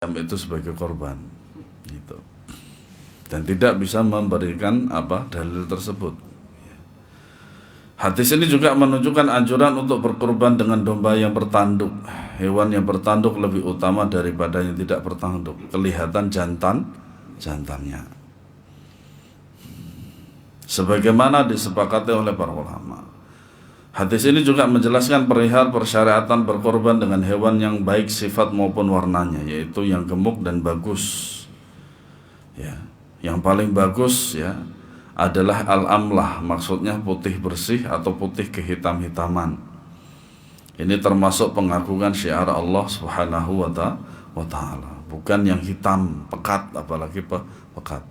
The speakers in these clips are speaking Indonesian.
itu sebagai korban gitu. Dan tidak bisa memberikan dalil tersebut. Hadis ini juga menunjukkan anjuran untuk berkorban dengan domba yang bertanduk. Hewan yang bertanduk lebih utama daripada yang tidak bertanduk. Kelihatan jantannya. Sebagaimana disepakati oleh para ulama. Hadis ini juga menjelaskan perihal persyaratan berkorban dengan hewan yang baik sifat maupun warnanya, yaitu yang gemuk dan bagus. Ya, yang paling bagus ya adalah al-amlah, maksudnya putih bersih atau putih kehitam-hitaman. Ini termasuk pengagungan syiar Allah Subhanahu wa ta'ala, bukan yang hitam pekat, apalagi pekat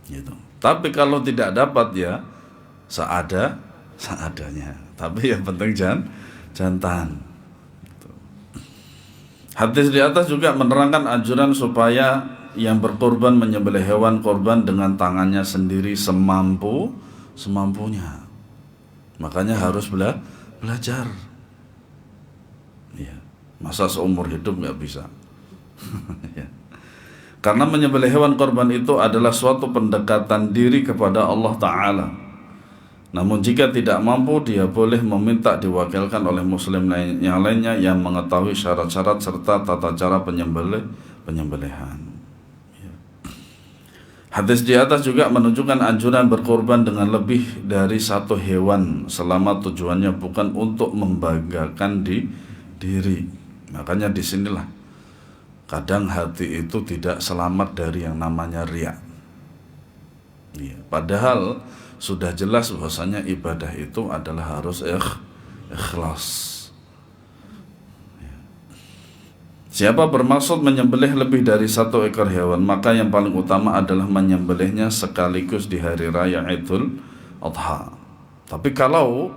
gitu. Tapi kalau tidak dapat ya seadanya, tapi yang penting jantan. Hadis di atas juga menerangkan anjuran supaya yang berkorban menyembelih hewan korban dengan tangannya sendiri semampunya. Makanya harus belajar. Ya, masa seumur hidup nggak bisa. Ya. Karena menyembelih hewan korban itu adalah suatu pendekatan diri kepada Allah Ta'ala. Namun jika tidak mampu, dia boleh meminta diwakilkan oleh muslim yang lainnya yang mengetahui syarat-syarat serta tata cara penyembelihan. Hadis di atas juga menunjukkan anjuran berkorban dengan lebih dari satu hewan selama tujuannya bukan untuk membanggakan diri. Makanya disinilah kadang hati itu tidak selamat dari yang namanya riya. Ya, padahal sudah jelas bahwasanya ibadah itu adalah harus ikhlas. Siapa bermaksud menyembelih lebih dari satu ekor hewan, maka yang paling utama adalah menyembelihnya sekaligus di hari raya Idul Adha. Tapi kalau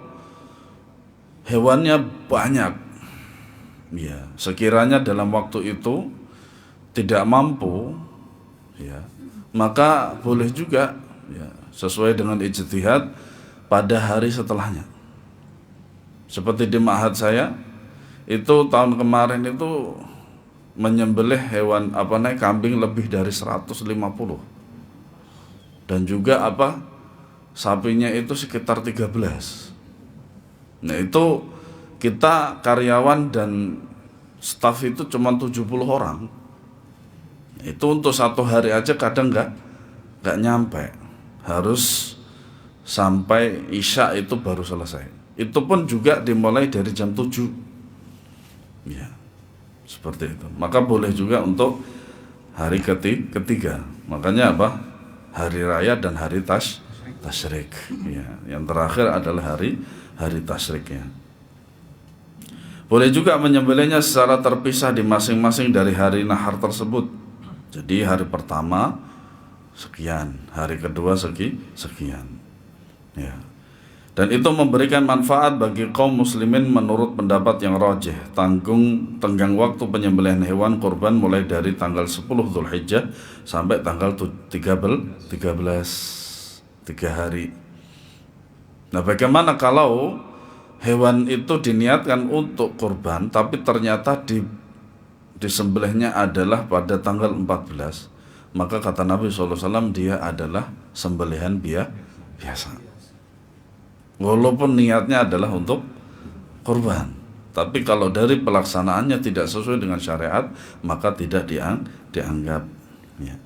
hewannya banyak, ya, sekiranya dalam waktu itu tidak mampu, ya, maka boleh juga, ya, sesuai dengan ijtihad pada hari setelahnya. Seperti di ma'had saya, itu tahun kemarin itu menyembelih hewan kambing lebih dari 150. Dan juga sapinya itu sekitar 13. Nah, itu kita karyawan dan staf itu cuma 70 orang. Itu untuk satu hari aja kadang nggak nyampe. Harus sampai isya itu baru selesai. Itu pun juga dimulai dari jam 7. Ya, seperti itu. Maka boleh juga untuk hari ketiga. Makanya hari raya dan hari tasyrik. Ya, yang terakhir adalah hari tasyrik, ya. Boleh juga menyembelihnya secara terpisah di masing-masing dari hari nahar tersebut. Jadi hari pertama sekian, hari kedua sekian. Ya. Dan itu memberikan manfaat bagi kaum muslimin menurut pendapat yang rajih. Tenggang waktu penyembelihan hewan kurban mulai dari tanggal 10 Dzulhijjah sampai tanggal 13, 3 hari. Nah, bagaimana kalau hewan itu diniatkan untuk kurban tapi ternyata disembelihnya adalah pada tanggal 14, maka kata Nabi SAW dia adalah sembelihan biasa, walaupun niatnya adalah untuk kurban. Tapi kalau dari pelaksanaannya tidak sesuai dengan syariat, maka tidak dianggap, ya.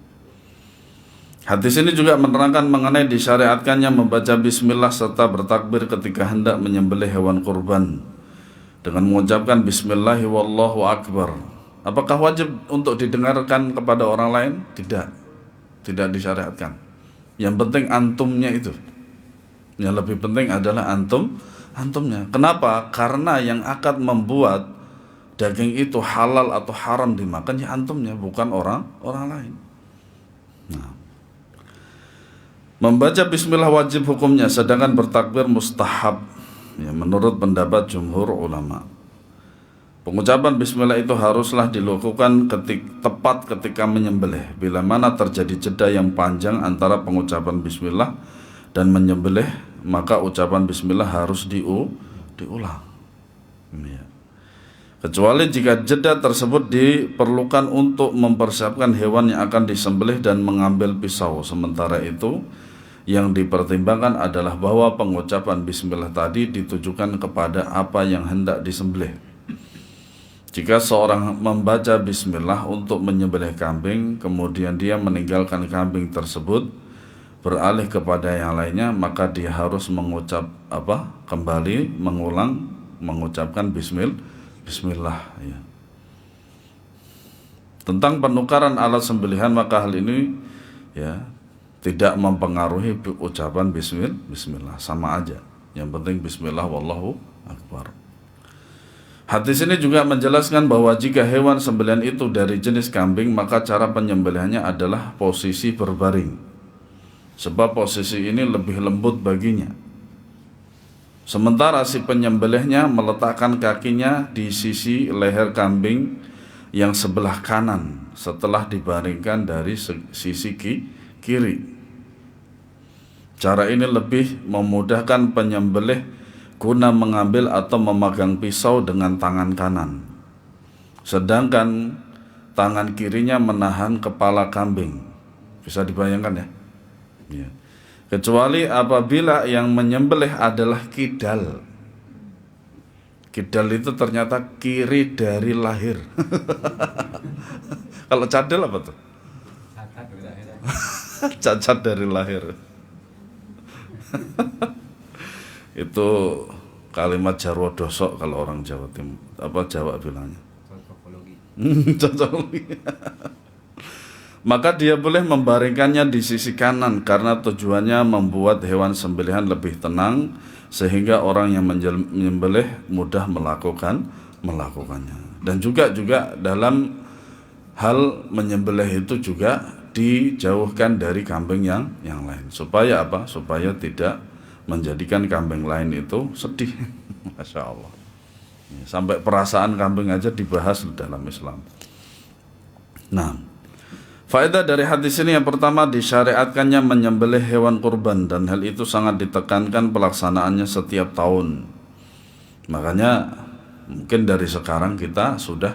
Hadis ini juga menerangkan mengenai disyariatkannya membaca bismillah serta bertakbir ketika hendak menyembelih hewan kurban dengan mengucapkan bismillah wallahu akbar. Apakah wajib untuk didengarkan kepada orang lain? Tidak disyariatkan. Yang penting antumnya itu. Yang lebih penting adalah antumnya. Kenapa? Karena yang akan membuat daging itu halal atau haram dimakan ya antumnya, bukan orang lain. Nah, membaca bismillah wajib hukumnya, sedangkan bertakbir mustahab, ya, menurut pendapat jumhur ulama. Pengucapan bismillah itu haruslah dilakukan tepat ketika menyembelih. Bila mana terjadi jeda yang panjang antara pengucapan bismillah dan menyembelih, maka ucapan bismillah harus diulang. Ya. kecuali jika jeda tersebut diperlukan untuk mempersiapkan hewan yang akan disembelih dan mengambil pisau. Sementara itu yang dipertimbangkan adalah bahwa pengucapan bismillah tadi ditujukan kepada apa yang hendak disembelih. Jika seorang membaca bismillah untuk menyembelih kambing, kemudian dia meninggalkan kambing tersebut beralih kepada yang lainnya, maka dia harus mengucapkan bismillah ya. Tentang penukaran alat sembelihan, maka hal ini ya tidak mempengaruhi ucapan bismillah, sama aja. Yang penting bismillah wallahu akbar. Hadis ini juga menjelaskan bahwa jika hewan sembelihan itu dari jenis kambing, maka cara penyembelihannya adalah posisi berbaring, sebab posisi ini lebih lembut baginya. Sementara si penyembelihnya meletakkan kakinya di sisi leher kambing yang sebelah kanan setelah dibaringkan dari sisi kiri. Cara ini lebih memudahkan penyembelih guna mengambil atau memegang pisau dengan tangan kanan, sedangkan tangan kirinya menahan kepala kambing. Bisa dibayangkan ya? Ya. Kecuali apabila yang menyembelih adalah kidal. Kidal itu ternyata kiri dari lahir. Kalau cadel apa tuh? Cacat dari lahir. Itu kalimat jarwo dosok kalau orang Jawa Timur, Jawa bilangnya. Cocokologi. Maka dia boleh membaringkannya di sisi kanan karena tujuannya membuat hewan sembelihan lebih tenang sehingga orang yang menyembelih mudah melakukannya. Dan juga dalam hal menyembelih itu juga dijauhkan dari kambing yang lain. Supaya apa? Supaya tidak menjadikan kambing lain itu sedih. Masya Allah. Sampai perasaan kambing aja dibahas dalam Islam. Nah, faedah dari hadis ini yang pertama, disyariatkannya menyembelih hewan kurban, dan hal itu sangat ditekankan pelaksanaannya setiap tahun. Makanya mungkin dari sekarang kita sudah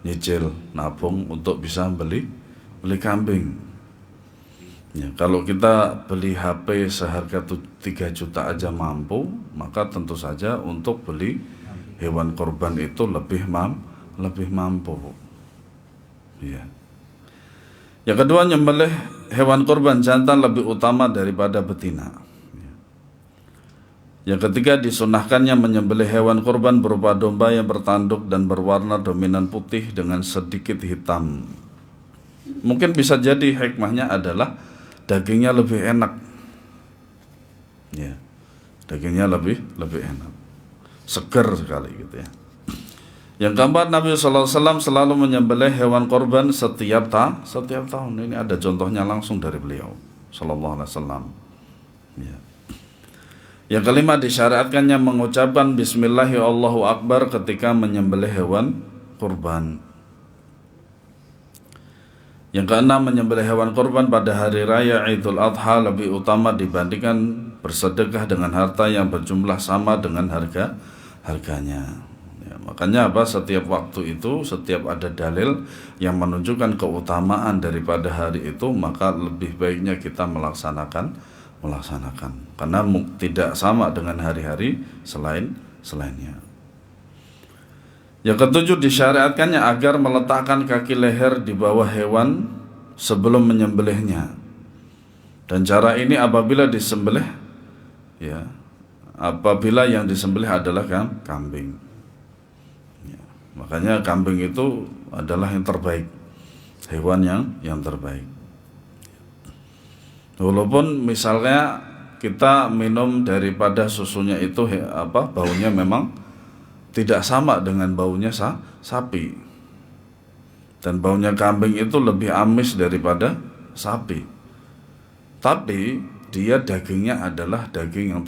nyicil nabung untuk bisa beli kambing. Ya, kalau kita beli HP seharga 3 juta aja mampu, maka tentu saja untuk beli hewan kurban itu lebih mampu. Ya. Yang kedua, nyembelih hewan kurban jantan lebih utama daripada betina. Yang ketiga, disunahkannya menyembelih hewan kurban berupa domba yang bertanduk dan berwarna dominan putih dengan sedikit hitam. Mungkin bisa jadi hikmahnya adalah dagingnya lebih enak. Ya, dagingnya lebih enak, seger sekali gitu ya. Yang keempat, Nabi SAW selalu menyembelih hewan korban setiap tahun. Ini ada contohnya langsung dari beliau SAW. Ya. Yang kelima, disyariatkannya mengucapkan Bismillahirrahmanirrahim Allahu Akbar ketika menyembelih hewan kurban. Yang keenam, menyembelih hewan kurban pada hari raya Idul Adha lebih utama dibandingkan bersedekah dengan harta yang berjumlah sama dengan harganya. Makanya setiap waktu itu, setiap ada dalil yang menunjukkan keutamaan daripada hari itu, maka lebih baiknya kita melaksanakan karena tidak sama dengan hari-hari selainnya. Yang ketujuh, disyariatkannya agar meletakkan kaki leher di bawah hewan sebelum menyembelihnya. Dan cara ini apabila disembelih, ya, apabila yang disembelih adalah kambing. Makanya kambing itu adalah yang terbaik, hewan yang terbaik. Walaupun misalnya kita minum daripada susunya itu baunya memang tidak sama dengan baunya sapi, dan baunya kambing itu lebih amis daripada sapi, tapi dia dagingnya adalah daging yang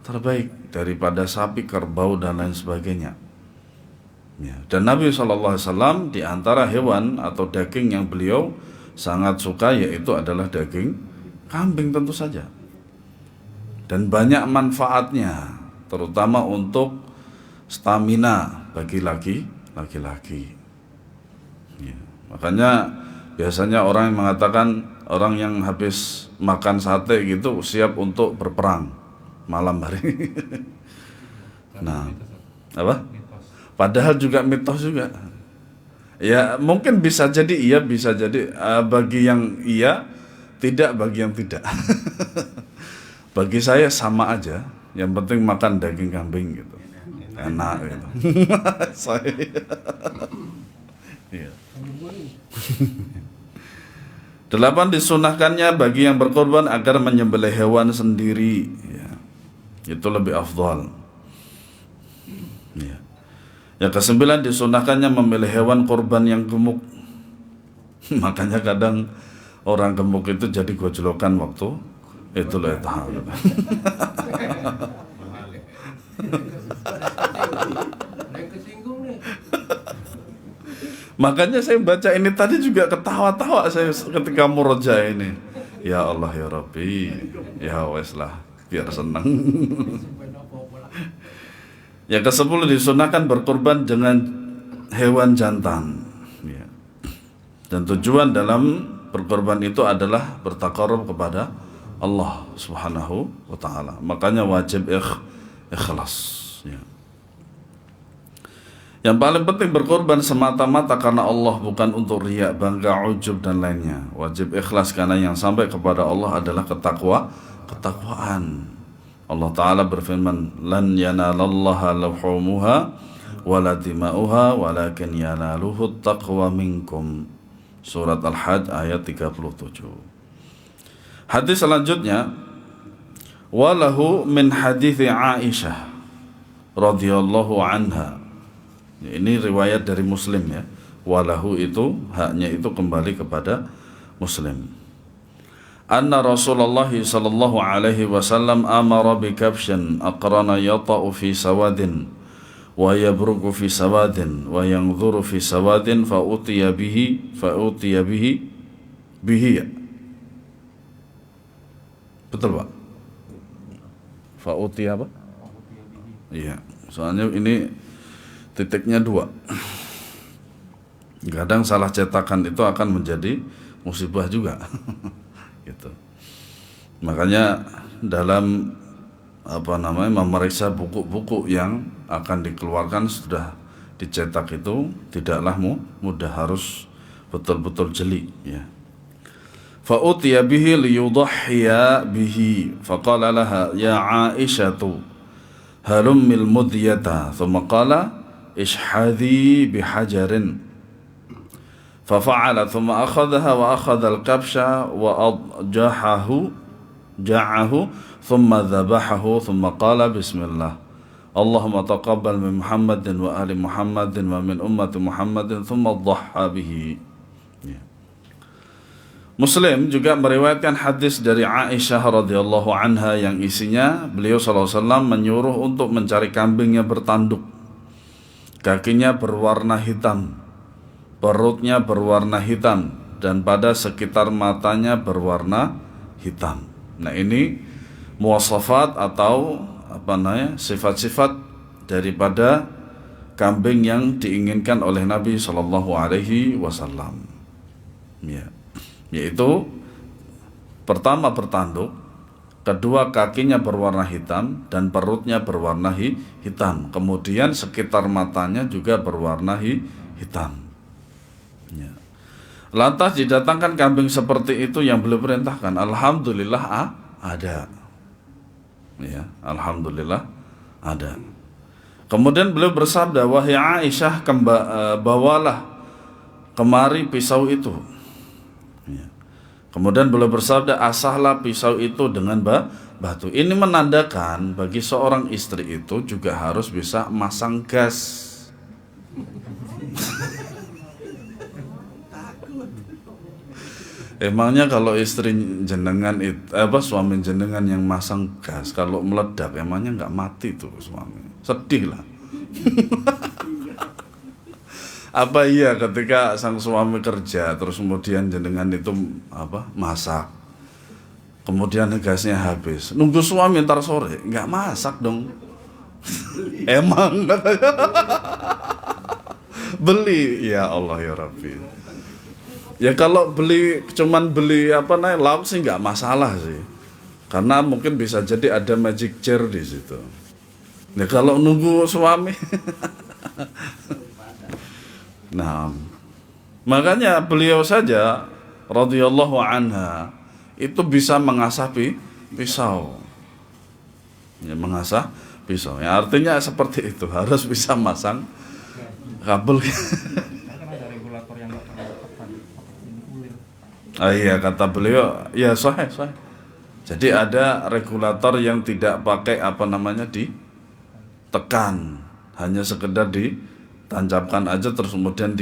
terbaik daripada sapi, kerbau dan lain sebagainya. Ya, dan Nabi SAW di antara hewan atau daging yang beliau sangat suka yaitu adalah daging kambing tentu saja. Dan banyak manfaatnya, terutama untuk stamina bagi laki-laki. Ya. Makanya biasanya orang yang mengatakan orang yang habis makan sate gitu siap untuk berperang malam hari. Nah, apa? Padahal juga mitos juga. Ya mungkin bisa jadi iya, bisa jadi bagi yang iya, tidak bagi yang tidak. Bagi saya sama aja. Yang penting makan daging kambing gitu, enak gitu. Saya. Iya. 8, disunahkannya bagi yang berkorban agar menyembelih hewan sendiri. Ya. Itu lebih afdal. Ya. Yang ke-9, disunahkannya memilih hewan korban yang gemuk. Makanya kadang orang gemuk itu jadi gojlokan waktu itu loh itu. Makanya saya baca ini tadi juga ketawa-tawa saya ketika muroja ini. Ya Allah ya Rabbi, ya wes lah biar senang. Yang ke-10, disunahkan berkorban dengan hewan jantan. Ya. Dan tujuan dalam berkorban itu adalah bertakarub kepada Allah Subhanahu wa ta'ala. Makanya wajib ikhlas. Ya. Yang paling penting berkorban semata-mata karena Allah, bukan untuk riya, bangga, ujub dan lainnya. Wajib ikhlas karena yang sampai kepada Allah adalah ketakwaan. Allah Ta'ala berfirman, lan yanalallaha luhumuha wala dima'uha walakin yanaluhu taqwa minkum. Surat Al-Hajj ayat 37. Hadis selanjutnya, walahu min hadithi Aisyah radhiyallahu anha. Ini riwayat dari Muslim ya. Walahu itu haknya itu kembali kepada Muslim. Anna Rasulullah sallallahu alaihi wasallam amara bi kabshin aqrana yata'u fi sawadin wa yabruku fi sawadin wa yanzuru fi sawadin fa utiya bihi ya. Betul Pak? Fa utiya apa? Iya, soalnya ini titiknya 2. Kadang salah cetakan itu akan menjadi musibah juga. Gitu. Makanya dalam memeriksa buku-buku yang akan dikeluarkan sudah dicetak itu tidaklah mudah, harus betul-betul jeli ya. Fa utiya bihi liyudahhiya bihi faqala laha ya Aisyatu halummil mudyata thumma qala ishhadhi bihajarin fafa'ala thumma akhadhaha wa akhadha al-kabsha wa ja'ahu thumma dhabahahu thumma qala bismillah Allahumma taqabbal min Muhammadin wa ali Muhammadin wa min ummati Muhammadin thumma dhahha bihi. Muslim juga meriwayatkan hadis dari Aisyah radhiyallahu anha yang isinya beliau sallallahu alaihi wasallam menyuruh untuk mencari kambing yang bertanduk, kakinya berwarna hitam, perutnya berwarna hitam, dan pada sekitar matanya berwarna hitam. Nah ini muwasafat atau sifat-sifat daripada kambing yang diinginkan oleh Nabi sallallahu alaihi wasallam. Ya. Yaitu pertama bertanduk, kedua kakinya berwarna hitam dan perutnya berwarna hitam, kemudian sekitar matanya juga berwarna hitam ya. Lantas didatangkan kambing seperti itu yang beliau perintahkan. Alhamdulillah ada ya, alhamdulillah ada. Kemudian beliau bersabda, wahai Aisyah, bawalah kemari pisau itu. Kemudian beliau bersabda, asahlah pisau itu dengan batu. Ini menandakan bagi seorang istri itu juga harus bisa masang gas. Emangnya kalau istri jenengan suami jenengan yang masang gas, kalau meledak emangnya nggak mati tuh suami? Sedih lah. Apa iya ketika sang suami kerja terus kemudian jenengan itu masak, kemudian gasnya habis, nunggu suami ntar sore, nggak masak dong, Emang beli, ya Allah ya Rabbi. Ya kalau cuman beli lauk sih nggak masalah sih, karena mungkin bisa jadi ada magic chair di situ. Ya kalau nunggu suami, nah makanya beliau saja radhiyallahu anha itu bisa mengasah pisau, ya mengasah pisau. Ya artinya seperti itu, harus bisa masang kabel. Iya kata beliau, ya sahih. Jadi ada regulator yang tidak pakai ditekan, hanya sekedar ditancapkan aja terus kemudian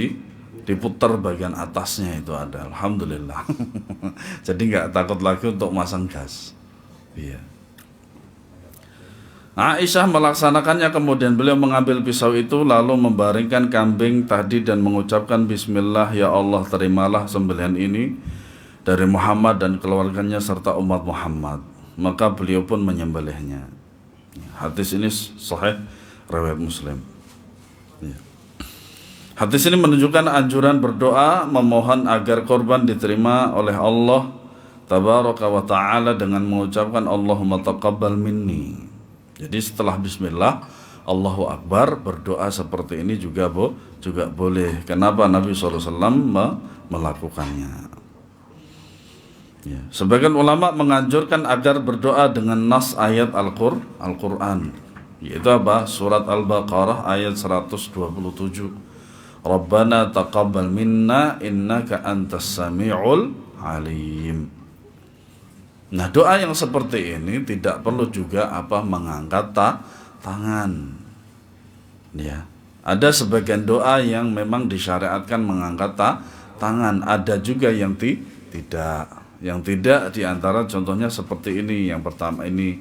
diputar bagian atasnya itu ada. Alhamdulillah. Jadi nggak takut lagi untuk masang gas. Iya. Aisyah melaksanakannya, kemudian beliau mengambil pisau itu lalu membaringkan kambing tadi dan mengucapkan bismillah, ya Allah terimalah sembelihan ini dari Muhammad dan keluarganya serta umat Muhammad. Maka beliau pun menyembelihnya. Hadis ini sahih riwayat Muslim. Ya. Hadis ini menunjukkan anjuran berdoa memohon agar korban diterima oleh Allah tabaraka wa ta'ala dengan mengucapkan Allahumma taqabbal minni. Jadi setelah bismillah Allahu Akbar berdoa seperti ini juga boleh. Kenapa Nabi SAW melakukannya? Ya. Sebagian ulama menganjurkan agar berdoa dengan nas ayat Al-Quran, yaitu surat Al-Baqarah ayat 127. Rabbana taqabbal minna innaka antas sami'ul alim. Nah doa yang seperti ini tidak perlu juga mengangkat tangan. Ya, ada sebagian doa yang memang disyariatkan mengangkat tangan, ada juga yang tidak. Yang tidak diantara contohnya seperti ini. Yang pertama ini,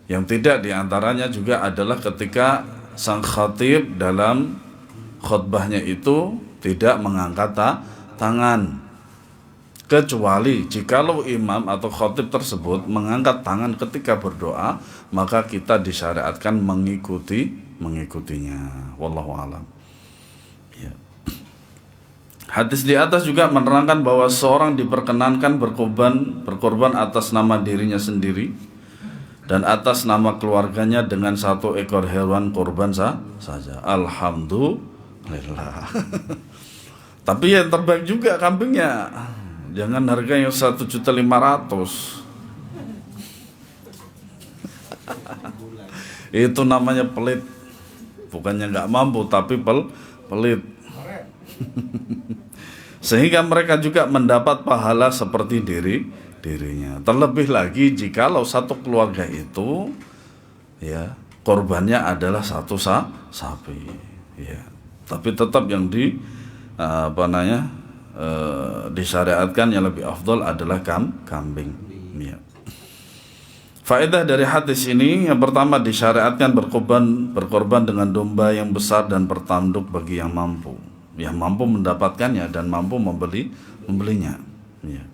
yang tidak diantaranya juga adalah ketika sang khatib dalam khutbahnya itu tidak mengangkat tangan. Kecuali jikalau imam atau khatib tersebut mengangkat tangan ketika berdoa, maka kita disyariatkan mengikutinya. Wallahu a'lam. Ya. Hadis di atas juga menerangkan bahwa seorang diperkenankan berkorban atas nama dirinya sendiri dan atas nama keluarganya dengan 1 ekor hewan korban saja. Alhamdulillah. Tapi yang terbaik juga kambingnya. Jangan harganya 1.500.000. Itu namanya pelit. Bukannya nggak mampu, tapi pelit. Sehingga mereka juga mendapat pahala seperti dirinya. Terlebih lagi jikalau satu keluarga itu ya korbannya adalah 1 sapi. Ya. Tapi tetap yang disyariatkan yang lebih afdal adalah kambing. Ya. Faedah dari hadis ini, yang pertama disyariatkan berkorban dengan domba yang besar dan bertanduk bagi yang mampu mendapatkannya dan mampu membelinya. Ya.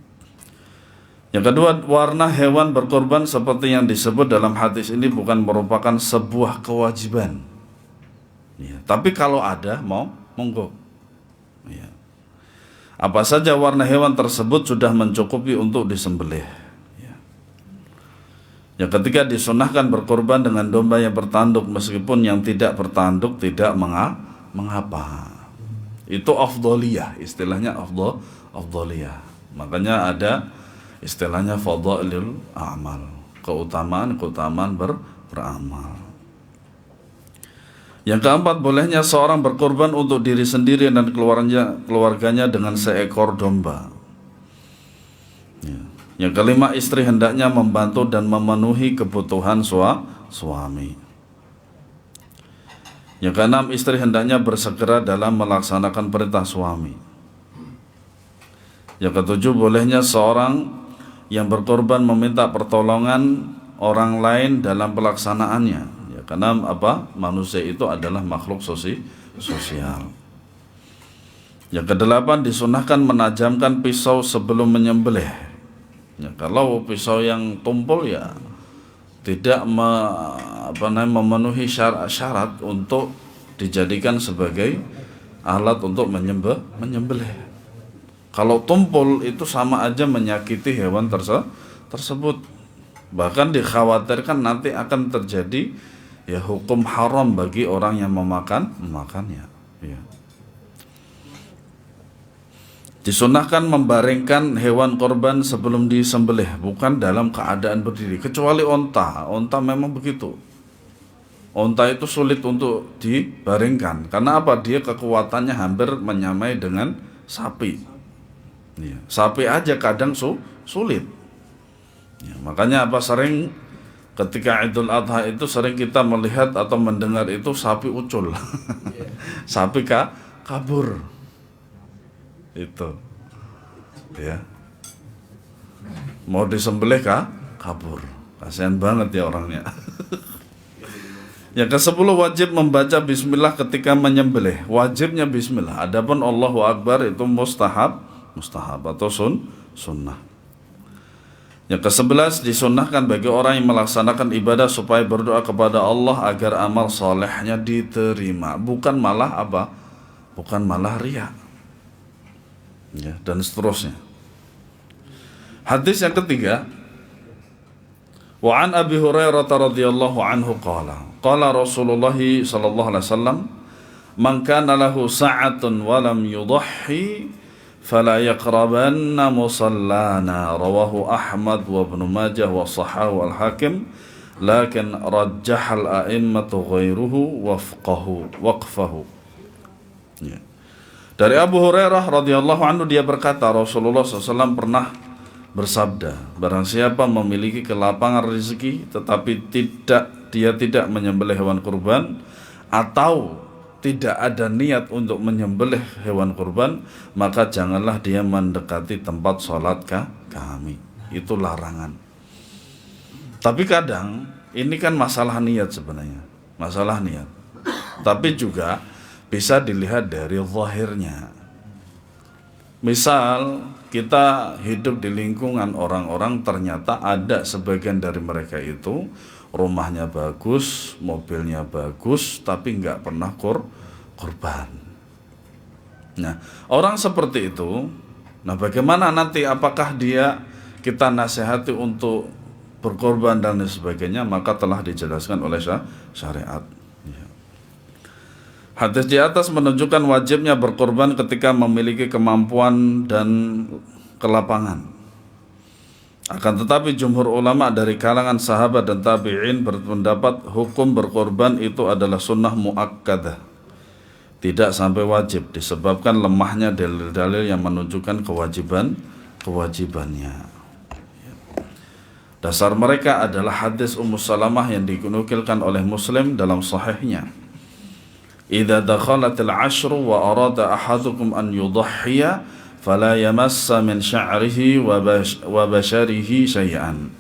Yang kedua, warna hewan berkorban seperti yang disebut dalam hadis ini bukan merupakan sebuah kewajiban. Ya. Tapi kalau ada monggo. Ya. Apa saja warna hewan tersebut sudah mencukupi untuk disembelih. Ya. Yang ketiga, disunahkan berkorban dengan domba yang bertanduk meskipun yang tidak bertanduk tidak mengapa. Itu afdhaliyah, istilahnya afdhaliyah. Makanya ada istilahnya fadhailul a'mal, keutamaan beramal. Yang keempat, bolehnya seorang berkorban untuk diri sendiri dan keluarganya dengan seekor domba. Ya. Yang kelima, istri hendaknya membantu dan memenuhi kebutuhan suami. Yang keenam, istri hendaknya bersegera dalam melaksanakan perintah suami. Yang ketujuh, bolehnya seorang yang berkorban meminta pertolongan orang lain dalam pelaksanaannya. Karena manusia itu adalah makhluk sosial. Yang kedelapan, disunahkan menajamkan pisau sebelum menyembelih. Ya, kalau pisau yang tumpul ya tidak memenuhi syarat untuk dijadikan sebagai alat untuk menyembelih. Kalau tumpul itu sama aja menyakiti hewan tersebut. Bahkan dikhawatirkan nanti akan terjadi ya hukum haram bagi orang yang memakannya. Ya. Disunahkan membaringkan hewan korban sebelum disembelih, bukan dalam keadaan berdiri, kecuali onta. Onta memang begitu. Onta itu sulit untuk dibaringkan. Karena apa? Dia kekuatannya hampir menyamai dengan sapi. Ya. Sapi aja kadang sulit. Ya, makanya sering ketika Idul Adha itu sering kita melihat atau mendengar itu sapi ucul. Sapi kabur. Itu ya, mau disembelih kabur, kasihan banget ya orangnya. Yang ke-10, wajib membaca bismillah ketika menyembelih. Wajibnya bismillah. Adapun Allahu Akbar itu mustahab atau sunnah. Yang ke-11, disunahkan bagi orang yang melaksanakan ibadah supaya berdoa kepada Allah agar amal solehnya diterima, bukan malah riya. Ya, dan seterusnya. Hadis yang ketiga, wa an Abi Hurairah radhiyallahu anhu qala Rasulullah sallallahu alaihi wasallam, man kana lahu sa'atun wa lam yudhhi fala yaqrabanna musallana, rawahu Ahmad wa Ibnu Majah wa sahahu al-Hakim, lakin rajjahal a'immatu ghairuhu waqfahu. Ya. Dari Abu Hurairah radhiyallahu anhu, dia berkata, Rasulullah SAW pernah bersabda, barang siapa memiliki kelapangan rezeki tetapi dia tidak menyembelih hewan kurban, atau tidak ada niat untuk menyembelih hewan kurban, maka janganlah dia mendekati tempat sholat kami. Itu larangan. Tapi kadang ini kan masalah niat sebenarnya, masalah niat. Tapi juga bisa dilihat dari zahirnya. Misal kita hidup di lingkungan orang-orang, ternyata ada sebagian dari mereka itu rumahnya bagus, mobilnya bagus, tapi nggak pernah korban. Nah, orang seperti itu, nah bagaimana nanti, apakah kita nasihati untuk berkorban dan sebagainya? Maka telah dijelaskan oleh syariat. Hadis di atas menunjukkan wajibnya berkorban ketika memiliki kemampuan dan kelapangan. Akan tetapi jumhur ulama dari kalangan sahabat dan tabi'in berpendapat hukum berkorban itu adalah sunnah muakkadah, tidak sampai wajib, disebabkan lemahnya dalil-dalil yang menunjukkan kewajibannya. Dasar mereka adalah hadis Ummu Salamah yang dinukilkan oleh Muslim dalam sahihnya. Idza dakhalatil 'ashru wa arada ahadukum an yudhhiya fala yamassa min sya'rihi wa basharihi syai'an.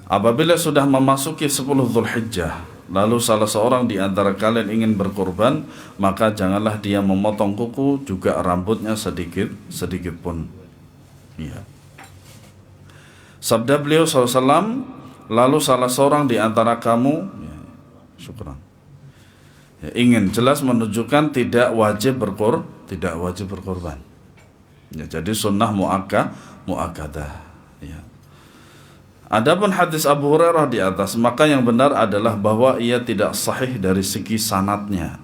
Apabila sudah memasuki 10 Dzulhijjah, lalu salah seorang di antara kalian ingin berkorban, maka janganlah dia memotong kuku, juga rambutnya sedikit pun. Ya. Sabda beliau SAW, lalu salah seorang di antara kamu, ingin, jelas menunjukkan tidak wajib berkorban. Ya, jadi sunnah muakkadah. Ya. Adapun hadis Abu Hurairah di atas, maka yang benar adalah bahwa ia tidak sahih dari segi sanadnya.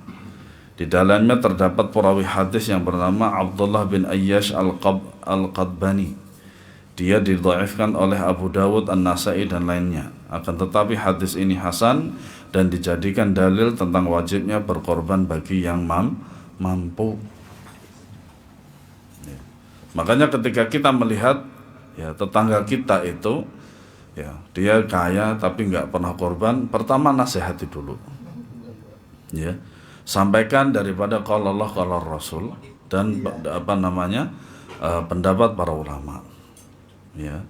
Di dalamnya terdapat perawi hadis yang bernama Abdullah bin Ayyash al-Qadbani. Dia didhaifkan oleh Abu Dawud, An-Nasai dan lainnya. Akan tetapi hadis ini hasan dan dijadikan dalil tentang wajibnya berkorban bagi yang mampu. Ya. Makanya ketika kita melihat ya tetangga kita itu, ya dia kaya tapi nggak pernah korban, pertama nasihati dulu. Ya, sampaikan daripada qala Allah qala Rasul dan pendapat para ulama. Ya.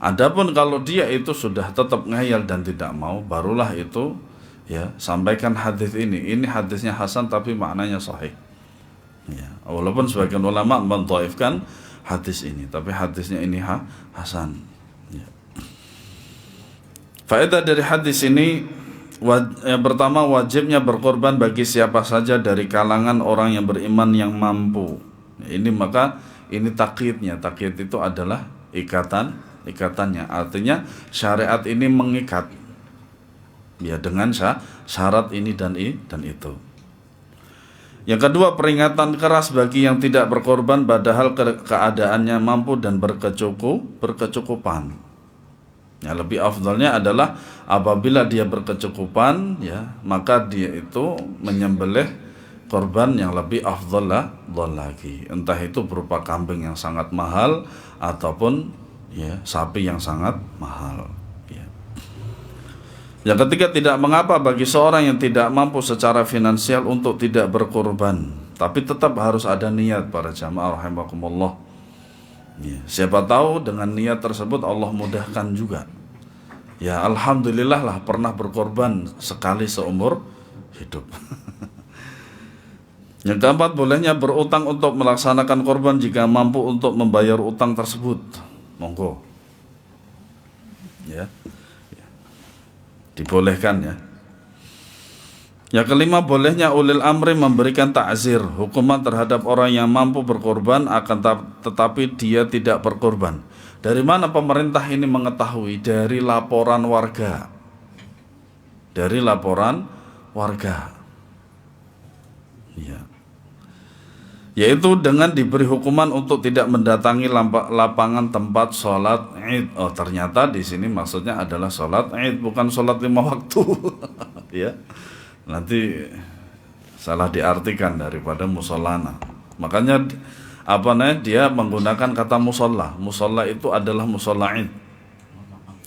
Adapun kalau dia itu sudah tetap ngayal dan tidak mau, barulah itu ya sampaikan hadis ini. Ini hadisnya hasan tapi maknanya sahih. Ya, walaupun sebagian ulama mendhaifkan hadis ini, tapi hadisnya ini hasan. Ya. Faedah dari hadis ini, Yang pertama, wajibnya berkorban bagi siapa saja dari kalangan orang yang beriman yang mampu. Ini maka ini takyidnya. Takyid itu adalah ikatannya. Artinya syariat ini mengikat ya dengan syarat ini dan itu. Yang kedua, peringatan keras bagi yang tidak berkorban padahal keadaannya mampu dan berkecukupan. Ya, lebih afdalnya adalah apabila dia berkecukupan, ya, maka dia itu menyembelih korban yang lebih afdal lagi. Entah itu berupa kambing yang sangat mahal ataupun ya sapi yang sangat mahal. Ya. Yang ketiga, tidak mengapa bagi seorang yang tidak mampu secara finansial untuk tidak berkorban, tapi tetap harus ada niat para jamaah rahimakumullah. Ya, siapa tahu dengan niat tersebut Allah mudahkan juga. Ya, alhamdulillah lah pernah berkorban sekali seumur hidup. Yang keempat, bolehnya berutang untuk melaksanakan korban jika mampu untuk membayar utang tersebut. Monggo. Ya. Dibolehkan ya. Yang kelima, bolehnya ulil amri memberikan ta'zir, hukuman terhadap orang yang mampu berkorban akan tetapi dia tidak berkorban. Dari mana pemerintah ini mengetahui? Dari laporan warga. Dari laporan warga. Ya. Yaitu dengan diberi hukuman untuk tidak mendatangi lapangan tempat sholat Id. Oh, ternyata di sini maksudnya adalah sholat Id, bukan sholat 5 waktu. Ya. Nanti salah diartikan daripada musallana. Makanya dia menggunakan kata musalla. Musalla itu adalah musalla Id.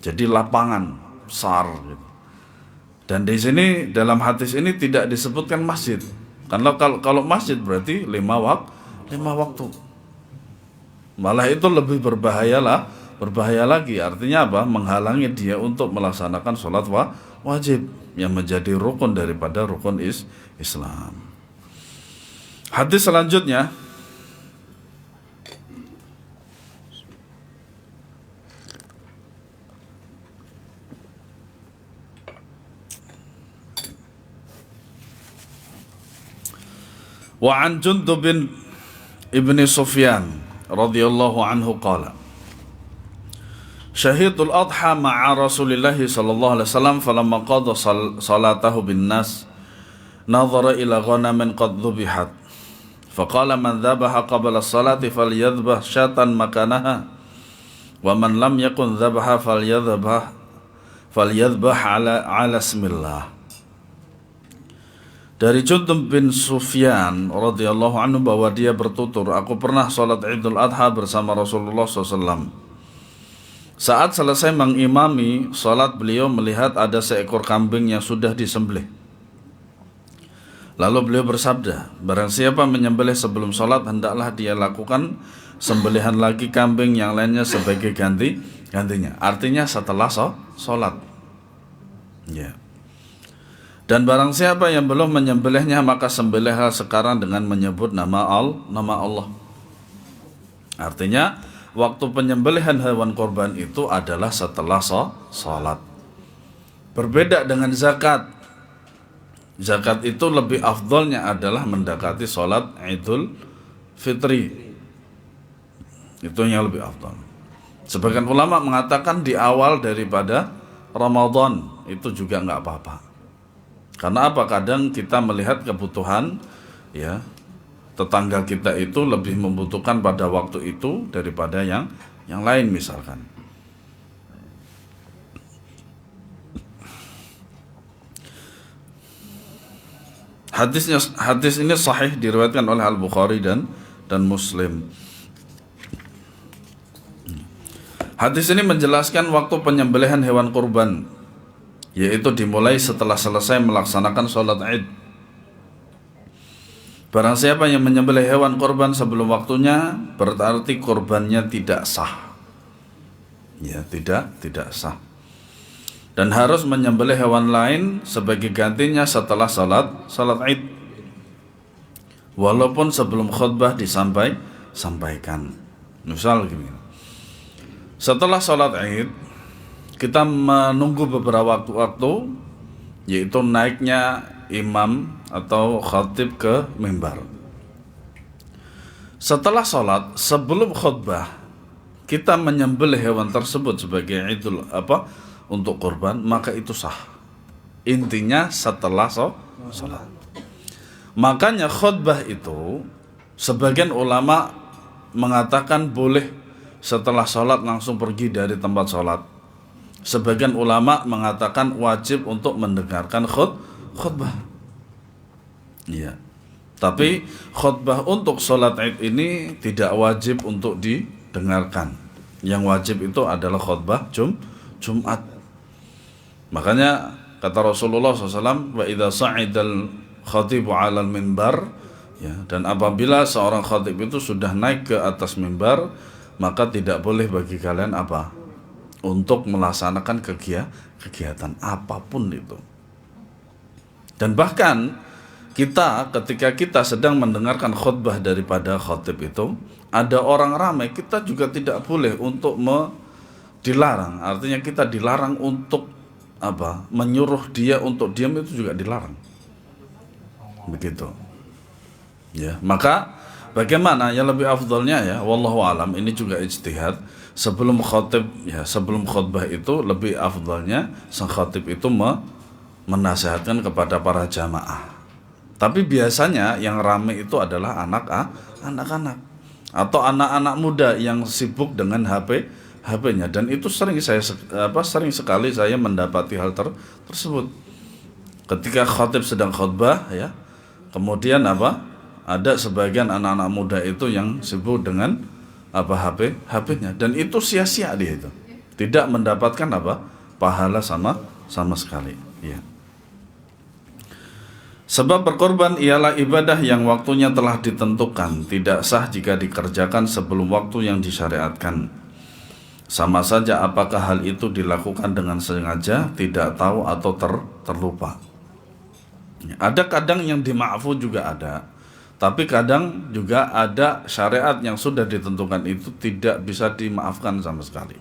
Jadi lapangan besar gitu. Dan di sini dalam hadis ini tidak disebutkan masjid. Karena kalau masjid berarti 5 waktu. Malah itu lebih berbahaya lagi. Artinya apa? Menghalangi dia untuk melaksanakan sholat wajib yang menjadi rukun daripada rukun Islam. Hadis selanjutnya, wa an Jundub bin Ibni Sufyan radhiyallahu anhu qala Syahidul adha ma'a Rasulillahi sallallahu alaihi wasallam falamma qada salatahu bin nas nadhara ila ghanamin qad dhubihat faqala man dhabaha qabla as-salati falyadhbah syatan makanaha wa man lam yakun dhabaha falyadhbah ala ismillah. Dari Jundub bin Sufyan radhiyallahu anhu bahwa dia bertutur, aku pernah salat Idul Adha bersama Rasulullah SAW. Saat selesai mengimami salat, beliau melihat ada seekor kambing yang sudah disembelih. Lalu beliau bersabda, barang siapa menyembelih sebelum salat, hendaklah dia lakukan sembelihan lagi kambing yang lainnya sebagai gantinya. Artinya setelah salat. Ya. Dan barang siapa yang belum menyembelihnya, maka sembelihlah sekarang dengan menyebut nama Allah. Artinya waktu penyembelihan hewan korban itu adalah setelah salat. Berbeda dengan zakat. Zakat itu lebih afdolnya adalah mendekati salat Idul Fitri. Itu yang lebih afdol. Sebagian ulama mengatakan di awal daripada Ramadan itu juga nggak apa-apa. Karena apa? Kadang kita melihat kebutuhan ya tetangga kita itu lebih membutuhkan pada waktu itu daripada yang lain misalkan. Hadis ini sahih diriwayatkan oleh Al-Bukhari dan Muslim. Hadis ini menjelaskan waktu penyembelihan hewan kurban, yaitu dimulai setelah selesai melaksanakan sholat Id. Barang siapa yang menyembelih hewan kurban sebelum waktunya, berarti kurbannya tidak sah. Ya, tidak sah. Dan harus menyembelih hewan lain sebagai gantinya setelah salat Id. Walaupun sebelum khutbah disampaikan. Misal gini. Setelah salat Id, kita menunggu beberapa waktu yaitu naiknya imam atau khatib ke mimbar. Setelah sholat, sebelum khutbah, kita menyembelih hewan tersebut sebagai idul untuk kurban, maka itu sah. Intinya setelah sholat. Makanya khutbah itu sebagian ulama mengatakan boleh setelah sholat langsung pergi dari tempat sholat. Sebagian ulama mengatakan wajib untuk mendengarkan khutbah. Iya. Tapi khutbah untuk sholat Id ini tidak wajib untuk didengarkan. Yang wajib itu adalah khutbah Jumat. Makanya kata Rasulullah SAW, wa idza sa'idal khatibu 'alal minbar, ya, dan apabila seorang khatib itu sudah naik ke atas mimbar, maka tidak boleh bagi kalian untuk melaksanakan kegiatan apapun itu. Dan bahkan ketika kita sedang mendengarkan khutbah daripada khatib itu, ada orang ramai, kita juga tidak boleh untuk dilarang. Artinya kita dilarang untuk menyuruh dia untuk diam, itu juga dilarang. Begitu. Ya, maka bagaimana yang lebih afdalnya, ya, wallahu alam, ini juga ijtihad. Sebelum khutbah itu lebih afdalnya sang khatib itu menasihatkan kepada para jamaah. Tapi biasanya yang ramai itu adalah anak-anak atau anak-anak muda yang sibuk dengan HP-nya, dan itu sering sekali saya mendapati hal tersebut. Ketika khatib sedang khutbah, ya, kemudian ada sebagian anak-anak muda itu yang sibuk dengan HP-nya, dan itu sia-sia dia itu. Tidak mendapatkan pahala sama sekali, ya. Sebab berkorban ialah ibadah yang waktunya telah ditentukan, tidak sah jika dikerjakan sebelum waktu yang disyariatkan. Sama saja apakah hal itu dilakukan dengan sengaja, tidak tahu, atau terlupa. Ada kadang yang dima'fu juga ada, tapi kadang juga ada syariat yang sudah ditentukan itu tidak bisa dimaafkan sama sekali.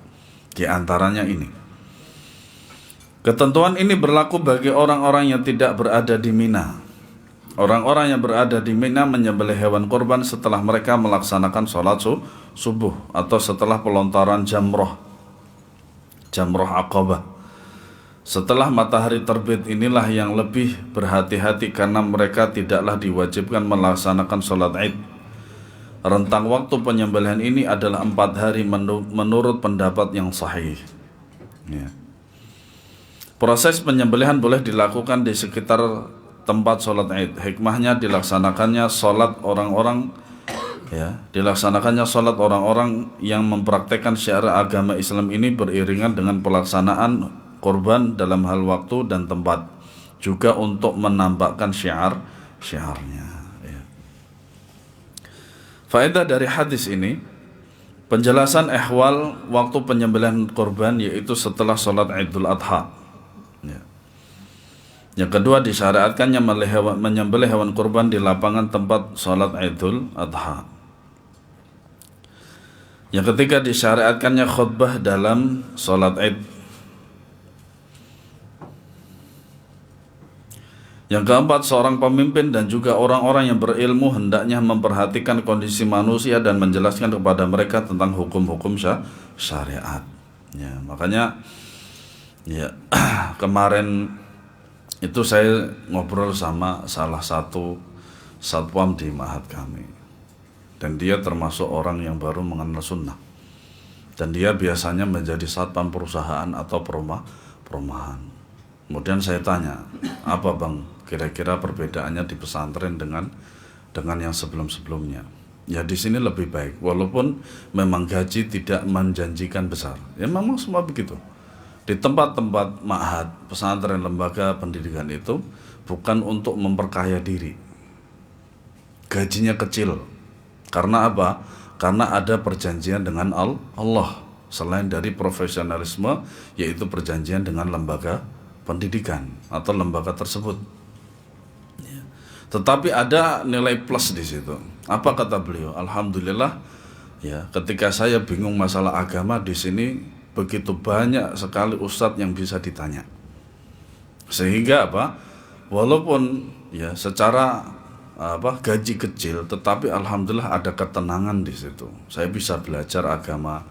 Di antaranya ini. Ketentuan ini berlaku bagi orang-orang yang tidak berada di Mina. Orang-orang yang berada di Mina menyembelih hewan kurban setelah mereka melaksanakan sholat subuh atau setelah pelontaran jamroh Aqabah. Setelah matahari terbit, inilah yang lebih berhati-hati karena mereka tidaklah diwajibkan melaksanakan sholat Id. Rentang waktu penyembelihan ini adalah 4 hari menurut pendapat yang sahih, ya. Proses penyembelihan boleh dilakukan di sekitar tempat sholat Id. Hikmahnya dilaksanakannya sholat orang-orang yang mempraktekkan syiar agama Islam ini beriringan dengan pelaksanaan kurban dalam hal waktu dan tempat, juga untuk menampakkan syiarnya, ya. Faedah dari hadis ini, penjelasan ihwal waktu penyembelihan kurban, yaitu setelah sholat Idul Adha. Ya. Yang kedua, disyariatkannya menyembelih hewan kurban di lapangan tempat sholat Idul Adha. Yang ketiga, disyariatkannya khutbah dalam sholat Id. Yang keempat, seorang pemimpin dan juga orang-orang yang berilmu hendaknya memperhatikan kondisi manusia dan menjelaskan kepada mereka tentang hukum-hukum syariat. Ya, makanya, ya, kemarin itu saya ngobrol sama salah satu satpam di ma'had kami, dan dia termasuk orang yang baru mengenal sunnah, dan dia biasanya menjadi satpam perusahaan atau perumahan. Kemudian saya tanya, apa bang kira-kira perbedaannya di pesantren dengan yang sebelum-sebelumnya? Ya, di sini lebih baik, walaupun memang gaji tidak menjanjikan besar. Ya memang semua begitu. Di tempat-tempat ma'had, pesantren, lembaga pendidikan itu bukan untuk memperkaya diri. Gajinya kecil. Karena apa? Karena ada perjanjian dengan Allah. Selain dari profesionalisme, yaitu perjanjian dengan lembaga pendidikan atau lembaga tersebut. Ya. Tetapi ada nilai plus di situ. Apa kata beliau? Alhamdulillah, ya, ketika saya bingung masalah agama di sini begitu banyak sekali ustadz yang bisa ditanya. Sehingga apa? Walaupun ya secara gaji kecil, tetapi alhamdulillah ada ketenangan di situ. Saya bisa belajar agama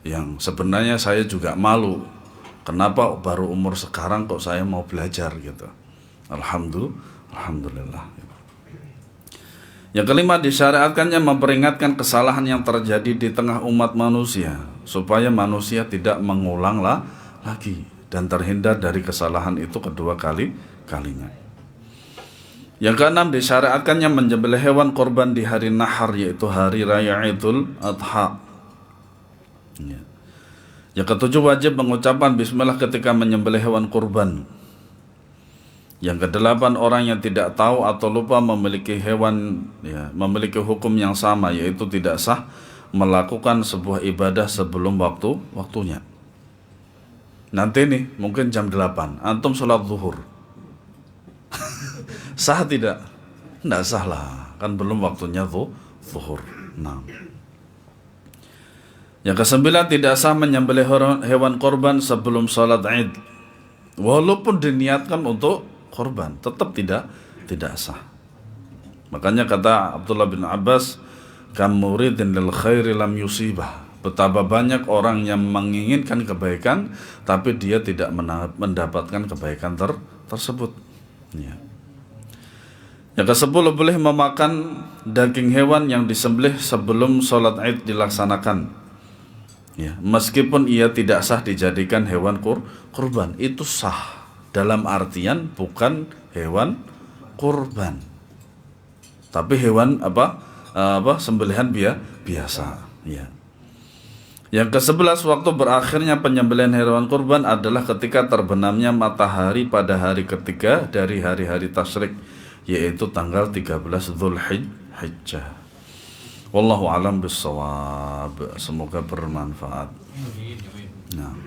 yang sebenarnya saya juga malu. Kenapa baru umur sekarang kok saya mau belajar gitu. Alhamdulillah. Yang kelima, disyariatkannya memperingatkan kesalahan yang terjadi di tengah umat manusia supaya manusia tidak mengulang lagi dan terhindar dari kesalahan itu kedua kalinya. Yang keenam, disyariatkannya menyembelih hewan korban di hari nahar, yaitu hari raya Idul Adha. Yang ketujuh, wajib mengucapkan bismillah ketika menyembelih hewan kurban. Yang kedelapan, orang yang tidak tahu atau lupa memiliki hewan memiliki hukum yang sama, yaitu tidak sah melakukan sebuah ibadah sebelum waktunya. Nanti nih mungkin jam 8 antum sholat zuhur. Sah tidak? Tidak sah lah, kan belum waktunya zuhur. Nah. Yang kesembilan, tidak sah menyembelih hewan korban sebelum sholat Id. Walaupun diniatkan untuk korban, tetap tidak sah. Makanya kata Abdullah bin Abbas, kam muridin lil khairi lam yusibah. Betapa banyak orang yang menginginkan kebaikan tapi dia tidak mendapatkan kebaikan tersebut. Ya. Yang ke-10, boleh memakan daging hewan yang disembelih sebelum sholat Id dilaksanakan. Ya, meskipun ia tidak sah dijadikan hewan kurban, itu sah dalam artian bukan hewan kurban, tapi hewan sembelihan biasa. Ya. Yang ke-11, waktu berakhirnya penyembelihan hewan kurban adalah ketika terbenamnya matahari pada hari ketiga dari hari-hari tasyrik, yaitu tanggal 13 Dzulhijjah. Wallahu a'lam bissawab. Semoga bermanfaat. Nah.